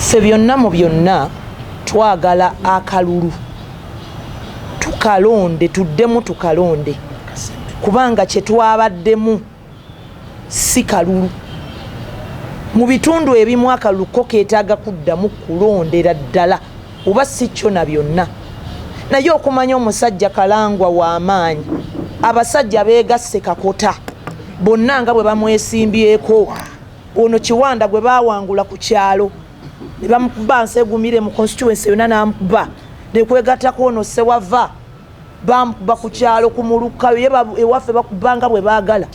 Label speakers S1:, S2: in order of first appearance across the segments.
S1: ffe byonna mu byonna twagala akalulu tukalonde tuddemu tukalonde kubanga kye twabaddemu si kalulu mu bitundu ebimu akalulu ko keetaaga kuddamu kulondera ddala oba si kyo na byonna naye okumanya omusajja Kalangwa w'amaanyi abasajja beegasse Kakota bonna nga bwe bamwesimbyeko ono Kiwanda gwe baawangula ku kyalo ne bamukuba Nsegumire mu constituency yonna n'amukuba ne kwegattako ono Sewava bamukuba ku kyalo ku Mulukayo ewaffe bakubanga bwe baagala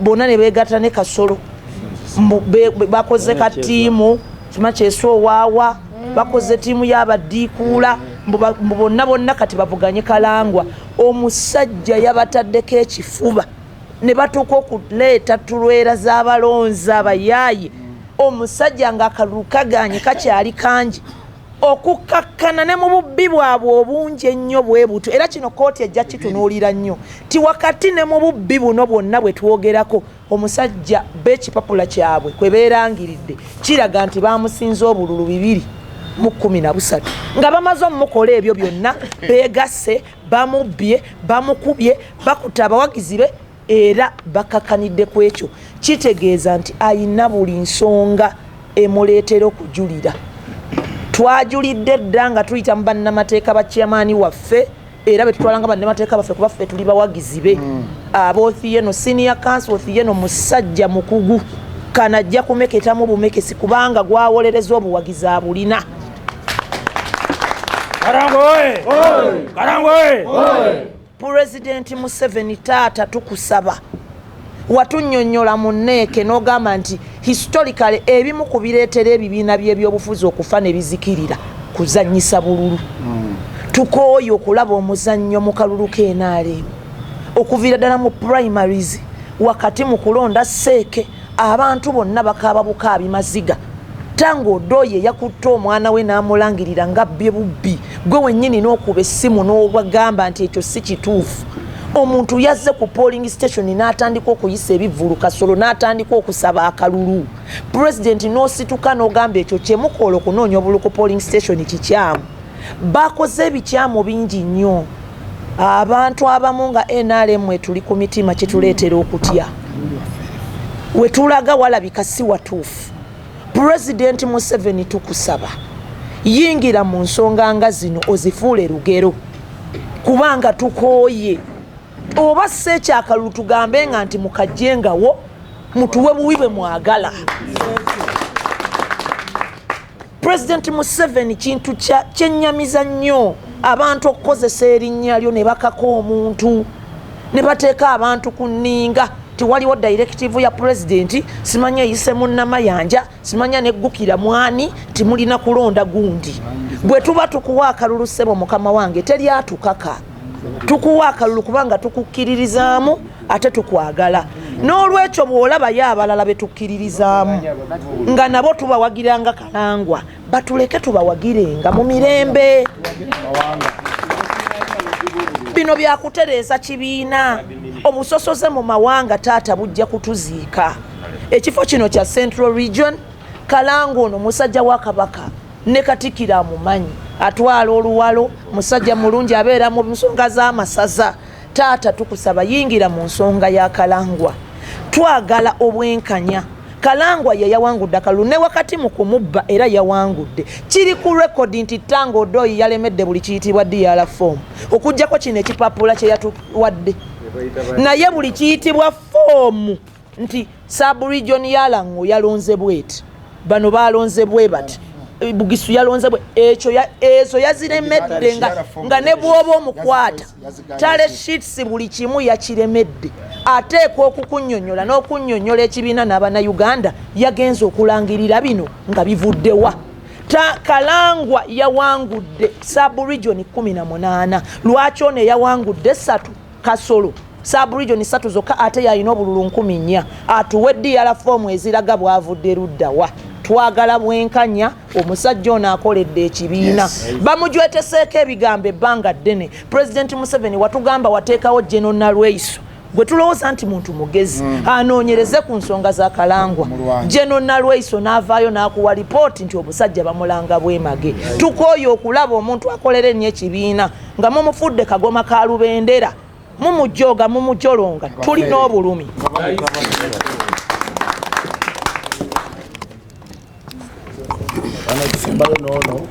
S1: bonna ne beegatta ne Kasolo bakoze ka ttiimu kima Kyesowaawa bakoze ttiimu y'abaddiikuula bonna kati bavuganye Kalangwa omusajja yabataddeko ekifuba ne batuuka okuleeta tulwera z'abalonzi abayaayi omusajja ng'akalulu kaganye kakyali kangi okukkakkana ne mu bubbi bwabwe obungi ennyo bwe buto era kino kooti ejja kitunuulira nnyo ti wakati ne mu bubbi buno bwonna bwe twogerako omusajja b'ekipapula kyabwe kwe beerangiridde kiraga nti baamusinza obululu 213 nga bamaze omukola ebyo byonna beegasse bamubbye bamukubye bakuta abawagizi be era bakakkanidde ku ekyo kitegeeza nti ayina buli nsonga emuleetera okujulira twajulidde dda nga tuyita mu bannamateeka ba chairman waffe era betutwalanga bannamateeka baffe kuba ffe tuli bawagizi be Othiyeno senior counsel Othiyeno musajja mukugu kanajja kumeketamu bumekesi kubanga gwawolereza obuwagizi abulina
S2: Kalangwa oye!
S1: President Museveni taata tukusaba watunnyonnyola mu nneeke n'ogamba nti historically ebimu ku bireetera ebibiina by'ebyobufuzi okufa ne bizikirira kuzannyisa bululu tukooye okulaba omuzannyo mu kalulu k'enaaleemu okuviira ddala mu primaries wakati mu kulonda seeke abantu bonna bakaaba bukaabi maziga Tango Odoye yakutte omwana we n'amulangirira nga bbye bubbi gwe wennyini n'okuba essimu n'obagamba nti ekyo si kituufu omuntu yazze ku polling station n'atandika okuyisa ebivvulu Kasolo n'atandika okusaba akalulu president n'osituka n'ogamba ekyo kyemukola okunoonya obululu ku polling station kikyamu bakoze ebikyamu bingi nnyo abantu abamu nga NRM tuli ku mitima kituleetera okutya wetulaga walabika si watuufu President Museveni tukusaba yingira mu nsonga nga zino ozifuule lugero kubanga tukooye oba seekyakalulu tugambe nga nti mukajjengawo mutuwe buwi bwe mwagala President Museveni kintu kyennyamiza nnyo abantu okukozesa erinnya lyo ne bakaka omuntu ne bateeka abantu ku nninga tiwaliwo directive ya president simanya eyise munnamayanja simanya neggukira mwani timulina kulonda gundi bwe tuba tukuwa akalulu ssebo mukama wange teri atukaka tukuwa akalulu kubanga tukukkiririzaamu ate tukwagala n'olwekyo bw'olaba ye abalala betukkiririzaamu nga nabo tubawagiranga Kalangwa batuleke tubawagirenga mu mirembe bino byakutereeza kibiina obusosoze mu mawanga taata bujja kutuziika ekifo kino kya Central Region Kalangwa ono musajja wa Kabaka ne Katikkiro amumanyi atwala oluwalo musajja mulungi abeera mu nsonga z'amasaza taata tukusaba yingira mu nsonga ya Kalangwa twagala obwenkanya Kalangwa ye yawangudde akalulu ne wakati mu kumubba era yawangudde kiri ku record nti Tango Odoye yalemedde buli kiyitibwa DR form okujjako kino ekipapula kye yatuwadde naye buli kiyitibwa foomu nti sub-region yalango yalonze bweti bano balonze bwe bati Bugisu yalonze bwe ezo yaziremedde nga ne bwoba omukwata tale sheets buli kimu yakiremedde ateekwa okukunnyonnyola n'okunnyonnyola ekibiina n'abana Uganda yagenza okulangirira bino nga bivuddewa Kalangwa yawangudde sub-region 18 lwaki ono yawangudde 3 Kasolo sub-region 3 zokka ate yalina obululu 14 atuwe DR form eziraga bwavudde luddawa twagala bwenkanya omusajja ono akoledde ekibiina bamujweteseeko ebigambo ebbanga ddene President Museveni watugamba wateekawo General Nalweiso gwe tulowooza nti muntu mugezi anoonyereze ku nsonga za Kalangwa. Jeno Nalweiso n'avaayo n'akuwa lipooti nti obusajja bamulanga bwemage. Tukooye okulaba omuntu akolera ennyo ekibiina nga mumufudde kagoma ka lubendera mumujooga mumujolonga tulina obulumi.
S2: Ana kisembayo nono